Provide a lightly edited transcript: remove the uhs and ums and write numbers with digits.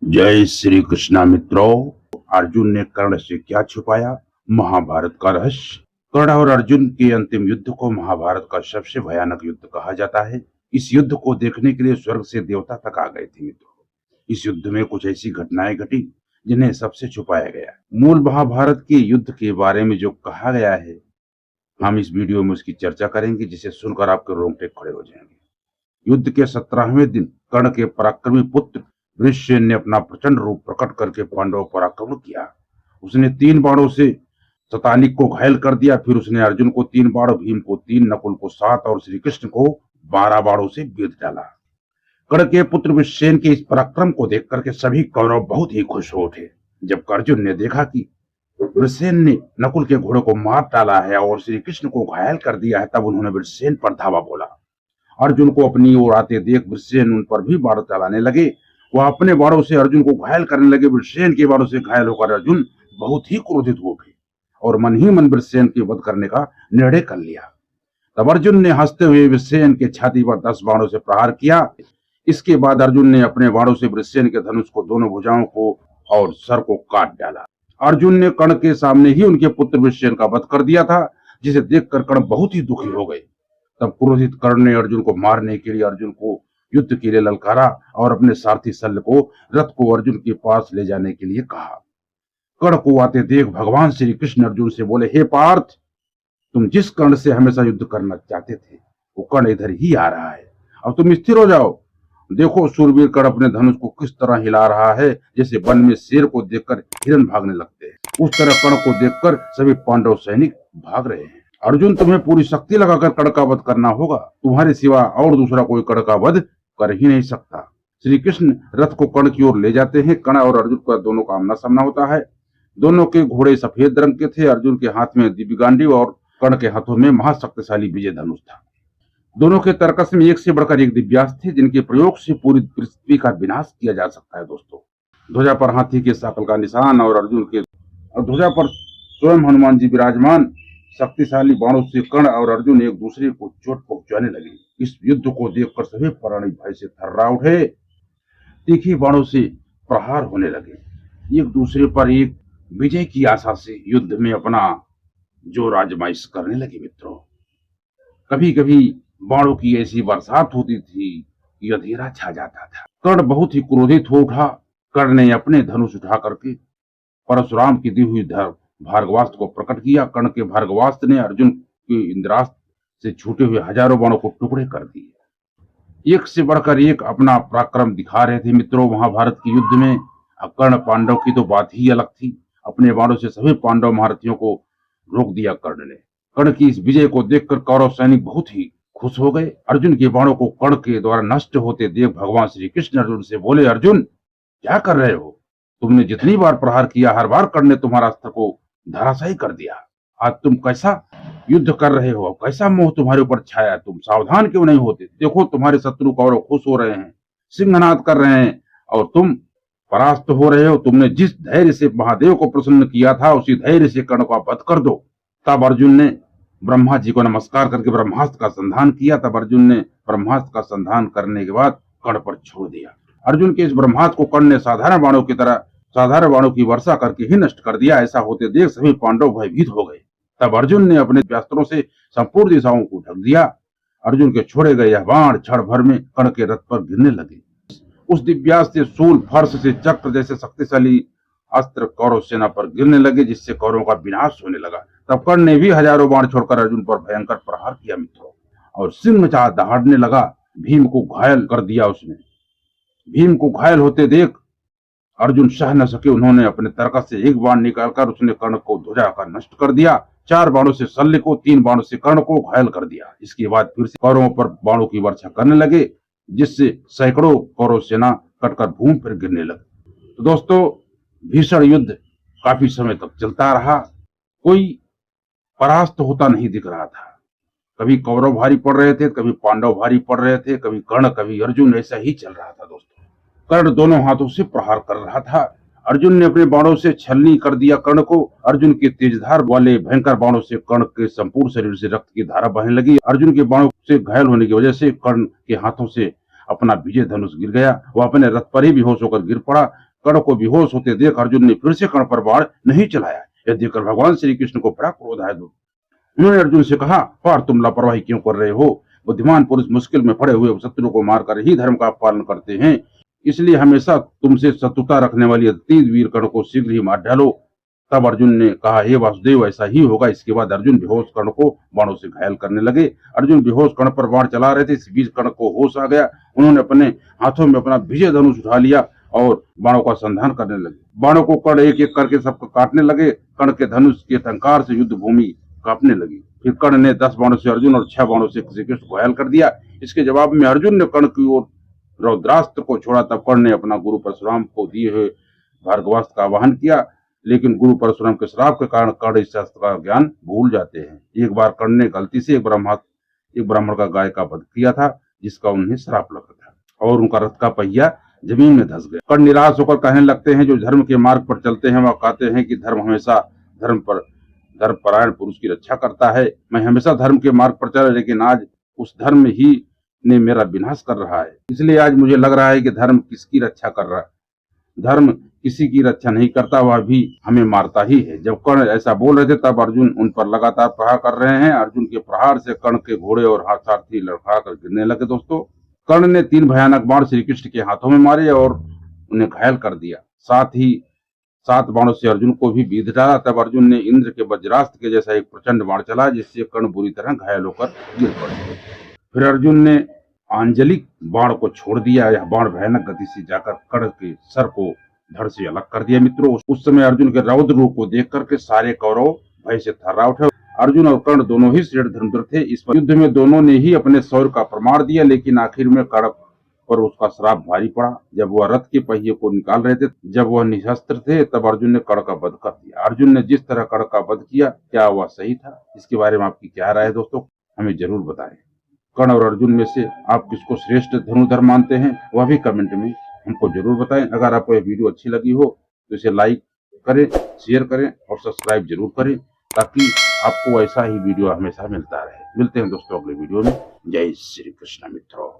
जय श्री कृष्णा मित्रों। अर्जुन ने कर्ण से क्या छुपाया? महाभारत का रहस्य। कर्ण और अर्जुन के अंतिम युद्ध को महाभारत का सबसे भयानक युद्ध कहा जाता है। इस युद्ध को देखने के लिए स्वर्ग से देवता तक आ गए थे मित्रों। इस युद्ध में कुछ ऐसी घटनाएं घटी जिन्हें सबसे छुपाया गया। मूल महाभारत के युद्ध के बारे में जो कहा गया है, हम इस वीडियो में उसकी चर्चा करेंगे, जिसे सुनकर आपके रोंगटे खड़े हो जाएंगे। युद्ध के 17वें दिन कर्ण के पराक्रमी पुत्र वृषसेन ने अपना प्रचंड रूप प्रकट करके पांडवों पर आक्रमण किया। उसने 3 बाणों से शतानिक को घायल कर दिया। फिर उसने अर्जुन को 3 बाणों, भीम को 3, नकुल को 7 और श्री कृष्ण को 12 बाणों से बीध डाला। कर्ण के पुत्र वृषसेन के इस पराक्रम को देख करके सभी कौरव बहुत ही खुश हो उठे। जब अर्जुन ने देखा कि वृषसेन ने नकुल के घोड़े को मार डाला है और श्री कृष्ण को घायल कर दिया है, तब उन्होंने वृषसेन पर धावा बोला। अर्जुन को अपनी ओर आते देख वृषसेन उन पर भी बाण चलाने लगे। वह अपने बाणों से अर्जुन को घायल करने लगे। वृषसेन के बाणों से घायल होकर अर्जुन बहुत ही क्रोधित हो गए और मन ही मन वृषसेन के वध करने का निर्णय कर लिया। तब अर्जुन ने हंसते हुए वृषसेन के छाती पर 10 बाणों से प्रहार किया। इसके बाद अर्जुन ने अपने बाणों से वृषसेन के धनुष को, दोनों भुजाओं को और सर को काट डाला। अर्जुन ने कर्ण के सामने ही उनके पुत्र वृषसेन का वध कर दिया था, जिसे देखकर कर्ण बहुत ही दुखी हो गए। तब क्रोधित कर्ण ने अर्जुन को मारने के लिए अर्जुन को युद्ध के लिए ललकारा और अपने सारथी शल्य को रथ को अर्जुन के पास ले जाने के लिए कहा। कर्ण को आते देख भगवान श्री कृष्ण अर्जुन से बोले, हे पार्थ, तुम जिस कर्ण से हमेशा युद्ध करना चाहते थे वो कर्ण इधर ही आ रहा है। अब तुम स्थिर हो जाओ। देखो शूरवीर कर्ण अपने धनुष को किस तरह हिला रहा है, जैसे वन में शेर को देखकर हिरन भागने लगते हैं। उस तरह कर्ण को देखकर सभी पांडव सैनिक भाग रहे हैं। अर्जुन, तुम्हें पूरी शक्ति लगाकर कर्ण का वध करना होगा। तुम्हारे सिवा और दूसरा कोई कर्ण का वध कर ही नहीं सकता। श्री कृष्ण रथ को कर्ण की ओर ले जाते हैं। कर्ण और अर्जुन का दोनों का आमना सामना होता है। दोनों के घोड़े सफेद रंग के थे। अर्जुन के हाथ में दिव्य गांडीव और कर्ण के हाथों में महाशक्तिशाली विजय धनुष था। दोनों के तर्कस में एक से बढ़कर एक दिव्यास्त्र थे, जिनके प्रयोग से पूरी पृथ्वी का विनाश किया जा सकता है। दोस्तों, ध्वजा पर हाथी के शकल का निशान और अर्जुन के ध्वजा पर स्वयं हनुमान जी विराजमान। शक्तिशाली बाणों से कर्ण और अर्जुन एक दूसरे को चोट पहुंचाने लगे। इस युद्ध को देखकर सभी प्राणी भय से थर्रा उठे। तीखी बाणों से प्रहार होने लगे। एक दूसरे पर एक विजय की आशा से युद्ध में अपना जोर आजमाइश करने लगे। मित्रों, कभी कभी बाणों की ऐसी बरसात होती थी कि अंधेरा छा जाता था। कर्ण बहुत ही क्रोधित हो उठा। कर्ण ने अपने धनुष उठा करके परशुराम की दी हुई भार्गवास्त्र को प्रकट किया। कर्ण के भार्गवास्त्र ने अर्जुन के इंद्रास्त्र से छूटे हुए हजारों बाणों को टुकड़े कर दिए। एक से बढ़कर एक अपना पराक्रम दिखा रहे थे मित्रों महाभारत के युद्ध में। कर्ण पांडव की तो बात ही अलग थी। अपने बाणों से सभी पांडव महारथियों को रोक दिया कर्ण ने। कर्ण की इस विजय को देखकर कौरव सैनिक बहुत ही खुश हो गए। अर्जुन के बाणों को कर्ण के द्वारा नष्ट होते देख भगवान श्री कृष्ण अर्जुन से बोले, अर्जुन, क्या कर रहे हो? तुमने जितनी बार प्रहार किया, हर बार कर्ण ने तुम्हारा अस्त्र को धराशायी कर दिया। आज तुम कैसा युद्ध कर रहे हो? कैसा मोह तुम्हारे ऊपर छाया? तुम सावधान क्यों नहीं होते? देखो तुम्हारे शत्रु कौरव खुश हो रहे हैं, सिंहनाद कर रहे हैं और तुम परास्त हो रहे हो। तुमने जिस धैर्य से महादेव को प्रसन्न किया था, उसी धैर्य से कर्ण का वध कर दो। तब अर्जुन ने ब्रह्मा जी को नमस्कार करके ब्रह्मास्त्र का संधान किया। तब अर्जुन ने ब्रह्मास्त्र का संधान करने के बाद कर्ण पर छोड़ दिया। अर्जुन के इस ब्रह्मास्त्र को कर्ण ने साधारण बाणों की वर्षा करके ही नष्ट कर दिया। ऐसा होते देख सभी पांडव भयभीत हो गए। तब अर्जुन ने अपने अस्त्रों से संपूर्ण दिशाओं को ढक दिया। अर्जुन के छोड़े गए यह बाण क्षण भर में कर्ण के रथ पर गिरने लगे। उस दिव्यास्त्र से शूल, फर्श से चक्र जैसे शक्तिशाली अस्त्र कौरव सेना पर गिरने लगे, जिससे कौरवों का विनाश होने लगा। तब कर्ण ने भी हजारों बाण छोड़कर अर्जुन पर भयंकर प्रहार किया मित्रों, और सिंह चाह दहाड़ने लगा। भीम को घायल कर दिया उसने। भीम को घायल होते देख अर्जुन सह न सके। उन्होंने अपने तरकस से एक बाण निकालकर उसने कर्ण को ध्वजा का नष्ट कर दिया। 4 बाणों से शल्य को, 3 बाणों से कर्ण को घायल कर दिया। इसके बाद फिर से कौरवों पर बाणों की वर्षा करने लगे, जिससे सैकड़ों कौरव सेना कटकर भूमि पर गिरने लगी। तो दोस्तों, भीषण युद्ध काफी समय तक चलता रहा। कोई परास्त होता नहीं दिख रहा था। कभी कौरव भारी पड़ रहे थे, कभी पांडव भारी पड़ रहे थे, कभी कर्ण, कभी अर्जुन, ऐसा ही चल रहा था। दोस्तों, कर्ण दोनों हाथों से प्रहार कर रहा था। अर्जुन ने अपने बाणों से छलनी कर दिया कर्ण को। अर्जुन के तेजधार वाले भयंकर बाणों से कर्ण के संपूर्ण शरीर से रक्त की धारा बहने लगी। अर्जुन के बाणों से घायल होने की वजह से कर्ण के हाथों से अपना विजय धनुष गिर गया। वह अपने रथ पर ही बेहोश होकर गिर पड़ा। कर्ण को बेहोश होते देख अर्जुन ने फिर से कर्ण पर बाण नहीं चलाया। यह देखकर भगवान श्री कृष्ण को बड़ा क्रोध आया। उन्होंने अर्जुन से कहा, पर तुम लापरवाही क्यों कर रहे हो? बुद्धिमान पुरुष मुश्किल में पड़े हुए शत्रु को मारकर ही धर्म का पालन करते हैं, इसलिए हमेशा तुमसे शत्रुता रखने वाली अतीत वीर कर्ण को शीघ्र ही मार डालो। तब अर्जुन ने कहा, हे वासुदेव, ऐसा ही होगा। इसके बाद अर्जुन बेहोश कर्ण को बाणों से घायल करने लगे। अर्जुन बेहोश कर्ण पर बाण चला रहे थे, इस बीच कर्ण को होश आ गया। उन्होंने अपने हाथों में अपना विजय धनुष उठा लिया और बाणों का संधान करने लगे। बाणों को कर्ण एक एक करके सबको काटने लगे। कर्ण के धनुष के टंकार से युद्ध भूमि कांपने लगी। फिर कर्ण ने 10 बाणों से अर्जुन और 6 बाणों से श्री कृष्ण को घायल कर दिया। इसके जवाब में अर्जुन ने कर्ण की ओर रौद्रास्त्र को छोड़ा। तब कर्ण ने अपना गुरु परशुराम को दिए हुए भार्गवास्त्र का आवाहन किया, लेकिन गुरु परशुराम के श्राप के कारण कर्ण इस अस्त्र का ज्ञान भूल जाते हैं। एक बार कर्ण ने गलती से एक ब्राह्मण का गाय का वध किया था, जिसका उन्हें श्राप लगा था और उनका रथ का पहिया जमीन में धंस गया। कर्ण निराश होकर कहने लगते हैं, जो धर्म के मार्ग पर चलते हैं वह कहते हैं कि धर्म हमेशा धर्मपरायण पुरुष की रक्षा करता है। मैं हमेशा धर्म के मार्ग पर चला, लेकिन आज उस धर्म ही ने मेरा विनाश कर रहा है। इसलिए आज मुझे लग रहा है कि धर्म किसकी रक्षा कर रहा है। धर्म किसी की रक्षा नहीं करता, वह भी हमें मारता ही है। जब कर्ण ऐसा बोल रहे थे तब अर्जुन उन पर लगातार प्रहार कर रहे हैं। अर्जुन के प्रहार से कर्ण के घोड़े और सारथी लड़खड़ाकर गिरने लगे। दोस्तों, कर्ण ने 3 भयानक बाण श्री कृष्ण के हाथों में मारे और उन्हें घायल कर दिया। साथ ही 7 बाणों से अर्जुन को भी बीध डाला। तब अर्जुन ने इंद्र के वज्रास्त्र के जैसा एक प्रचंड बाण चला, जिससे कर्ण बुरी तरह घायल होकर गिर पड़े। फिर अर्जुन ने आंजलिक बाण को छोड़ दिया। यह बाण भयानक गति से जाकर कर्ण के सर को धड़ से अलग कर दिया। मित्रों, उस समय अर्जुन के रौद्र रूप को देख करके सारे कौरव भय से थर्रा उठे। अर्जुन और कर्ण दोनों ही श्रेष्ठ धनुर्धर थे। इस युद्ध में दोनों ने ही अपने शौर्य का प्रमाण दिया, लेकिन आखिर में कर्ण पर उसका श्राप भारी पड़ा। जब वह रथ के पहिए को निकाल रहे थे, जब वह निशस्त्र थे, तब अर्जुन ने कर्ण का वध कर दिया। अर्जुन ने जिस तरह कर्ण का वध किया, क्या वह सही था? इसके बारे में आपकी क्या राय है दोस्तों? हमें जरूर बताएं। कर्ण और अर्जुन में से आप किसको श्रेष्ठ धनुर्धर मानते हैं, वह भी कमेंट में हमको जरूर बताएं। अगर आपको यह वीडियो अच्छी लगी हो तो इसे लाइक करें, शेयर करें और सब्सक्राइब जरूर करें, ताकि आपको ऐसा ही वीडियो हमेशा मिलता रहे। मिलते हैं दोस्तों अगले वीडियो में। जय श्री कृष्ण मित्रों।